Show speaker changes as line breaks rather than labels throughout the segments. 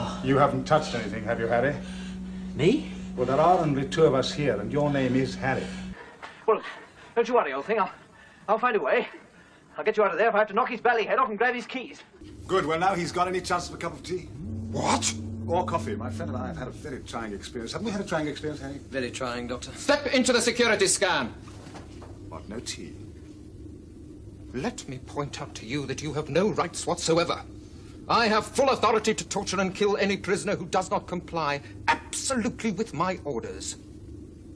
Oh.
You haven't touched anything, have you, Harry?
Me?
Well, there are only two of us here, and your name is Harry.
Well, don't you worry, old thing. I'll find a way. I'll get you out of there if I have to knock his bally head off and grab his keys.
Good. Well, now he's got any chance of a cup of tea?
What?
Or coffee. My friend and I have had a very trying experience. Haven't we had a trying experience, Harry?
Very trying, Doctor.
Step into the security scan.
What, no tea?
Let me point out to you that you have no rights whatsoever. I have full authority to torture and kill any prisoner who does not comply absolutely with my orders.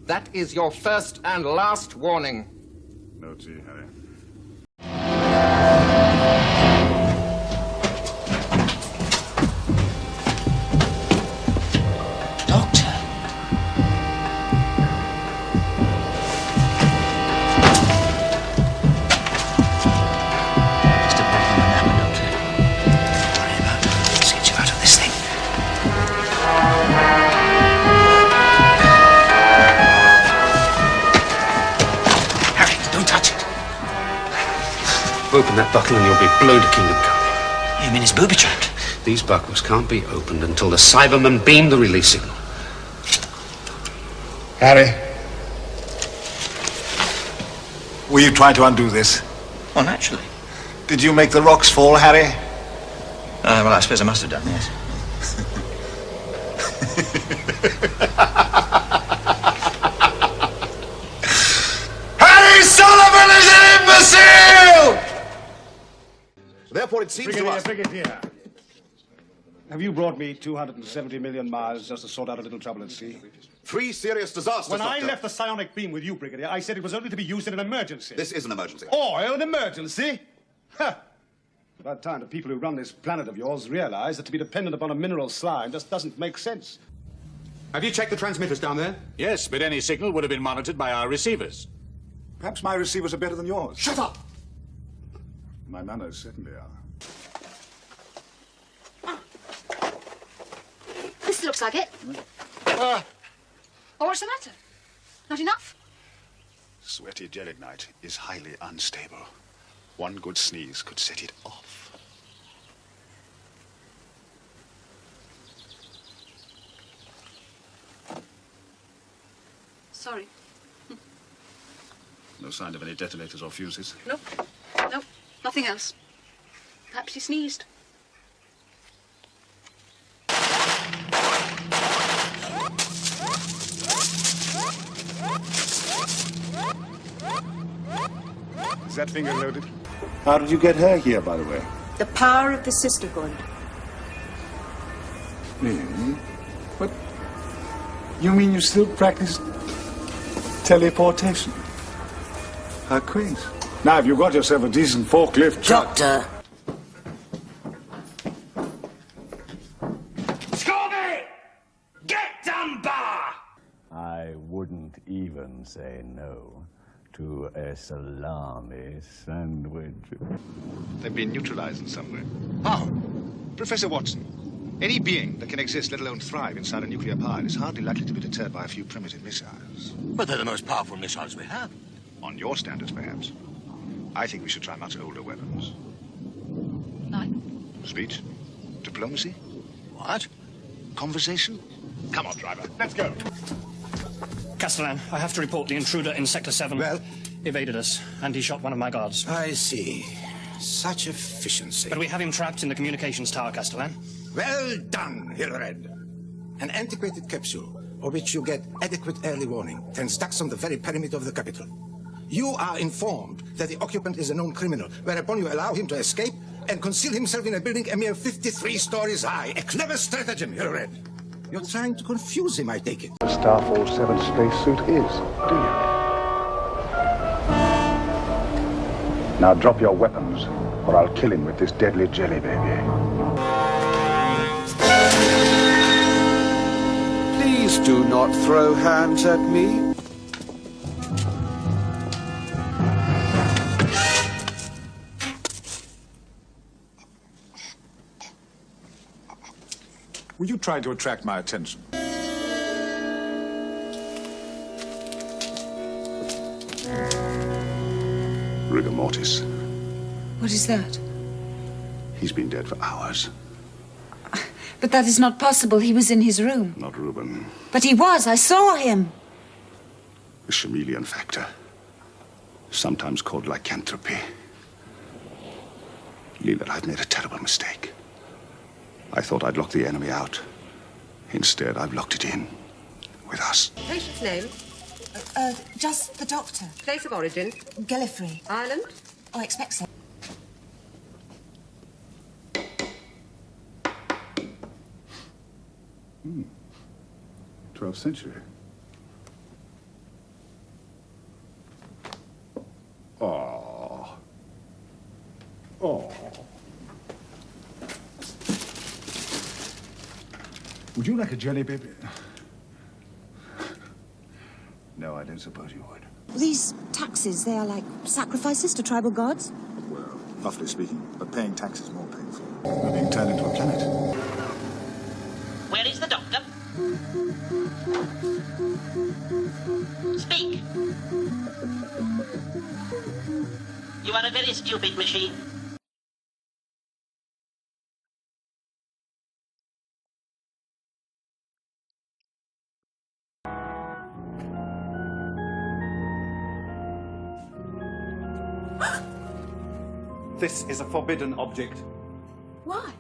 That is your first and last warning.
No tea, Harry.
Doctor. Just a breath on the napper, Doctor. Don't worry about it. Let's get you out of this thing. Harry, don't touch it.
Open that buckle and you'll be blown to kingdom come.
You mean it's booby-trapped?
These buckles can't be opened until the Cybermen beam the release signal.
Harry? Were you trying to undo this?
Well, naturally.
Did you make the rocks fall, Harry?
Well, I suppose I must have done, yes.
Harry Sullivan is an imbecile!
Therefore, it seems to us...
Brigadier. Have you brought me 270 million miles just to sort out a little trouble at sea?
3 serious disasters,
When I
Doctor.
left the psionic beam with you, Brigadier, I said it was only to be used in an emergency.
This is an emergency.
An emergency? Ha! About time the people who run this planet of yours realize that to be dependent upon a mineral slime just doesn't make sense.
Have you checked the transmitters down there?
Yes, but any signal would have been monitored by our receivers.
Perhaps my receivers are better than yours.
Shut up!
My manners certainly are.
This looks like it. Oh, what's the matter? Not enough?
Sweaty gelignite is highly unstable. One good sneeze could set it off.
Sorry.
No sign of any detonators or fuses.
Nope. Nope. Nothing else. Perhaps he sneezed.
Is that finger loaded? How did you get her here, by the way?
The power of the sisterhood.
Really? What? You mean you still practice teleportation? How quaint. Now, if you've got yourself a decent forklift truck...
Doctor!
Scooby! Get Dunbar!
I wouldn't even say no to a salami sandwich.
They've been neutralized in some way. How? Professor Watson, any being that can exist, let alone thrive, inside a nuclear power is hardly likely to be deterred by a few primitive missiles.
But they're the most powerful missiles we have.
On your standards, perhaps. I think we should try much older weapons.
Like?
Speech? Diplomacy?
What?
Conversation? Come on, driver. Let's go.
Castellan, I have to report the intruder in Sector 7.
Well?
Evaded us, and he shot one of my guards.
I see. Such efficiency.
But we have him trapped in the communications tower, Castellan.
Well done, Hillred. An antiquated capsule, of which you get adequate early warning, then stuck on the very perimeter of the capital. You are informed that the occupant is a known criminal, whereupon you allow him to escape and conceal himself in a building a mere 53 stories high. A clever stratagem, Hillred. You're trying to confuse him, I take it.
The Starfall 7 spacesuit is, do you? Now drop your weapons, or I'll kill him with this deadly jelly baby.
Please do not throw hands at me.
Were you trying to attract my attention? Rigor mortis.
What is that?
He's been dead for hours.
But that is not possible. He was in his room.
Not Reuben.
But he was. I saw him.
The chameleon factor. Sometimes called lycanthropy. Leela, I've made a terrible mistake. I thought I'd lock the enemy out. Instead, I've locked it in. With us.
Patient's name?
Just the doctor.
Place of origin?
Gallifrey.
Ireland?
Oh, I expect so.
12th century. Oh. Oh. Would you like a jelly, baby? No, I don't suppose you would.
These taxes, they are like sacrifices to tribal gods?
Well, roughly speaking, but paying tax is more painful. We're being turned into a planet.
Where is the doctor? Speak. You are a very stupid machine.
This is a forbidden object.
Why?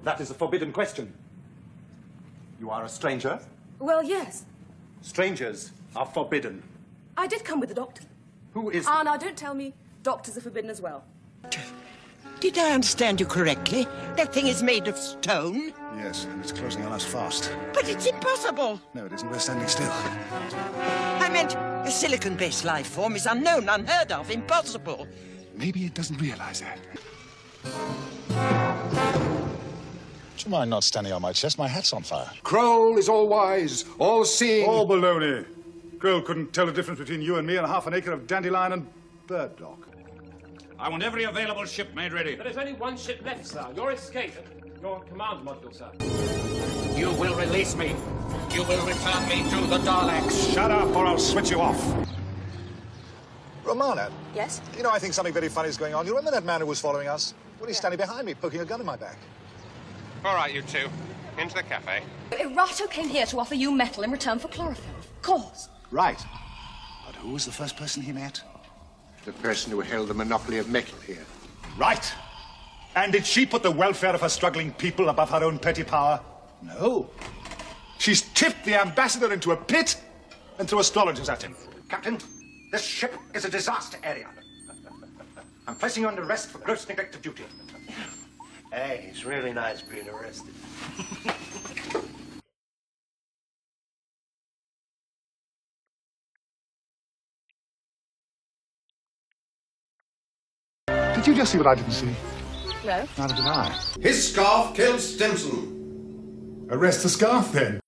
That is a forbidden question. You are a stranger.
Well, yes.
Strangers are forbidden.
I did come with the doctor.
Who is...
Ah, now don't tell me doctors are forbidden as well.
Did I understand you correctly? That thing is made of stone?
Yes, and it's closing on us fast.
But it's impossible.
No, it isn't. We're standing still.
I meant a silicon-based life form is unknown, unheard of, impossible.
Maybe it doesn't realize that. Do you mind not standing on my chest? My hat's on fire.
Kroll is all-wise, all-seeing.
Oh,
All baloney. Kroll couldn't tell the difference between you and me and half an acre of dandelion and burdock.
I want every available ship made ready.
There is only one ship left, sir. Your escape. Your command module, sir.
You will release me. You will return me to the Daleks.
Shut up or I'll switch you off. Romana.
Yes?
You know, I think something very funny is going on. You remember that man who was following us? Well, he's standing behind me, poking a gun in my back.
All right, you two. Into the cafe.
Erato came here to offer you metal in return for chlorophyll. Of course.
Right. But who was the first person he met?
The person who held the monopoly of metal here.
Right. And did she put the welfare of her struggling people above her own petty power? No. She's tipped the ambassador into a pit and threw astrologers at him.
Captain, this ship is a disaster area. I'm placing you under arrest for gross neglect of duty.
Hey, it's really nice being arrested.
Did you just see what I didn't see?
No.
Neither did I.
His scarf killed Stimson.
Arrest the scarf, then.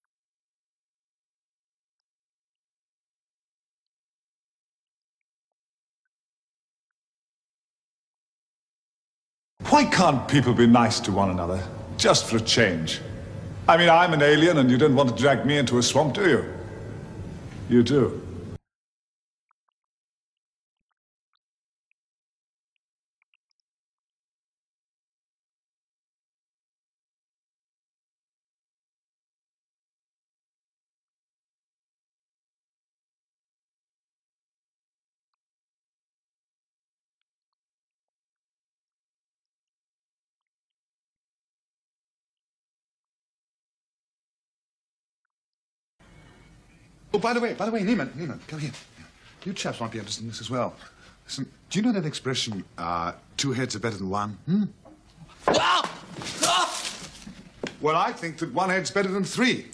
Why can't people be nice to one another? Just for a change. I mean, I'm an alien and you don't want to drag me into a swamp, do you? You do.
Oh, by the way, Neiman, come here. You chaps might be interested in this as well. Listen, do you know that expression, 2 heads are better than one? Well, I think that 1 head's better than 3.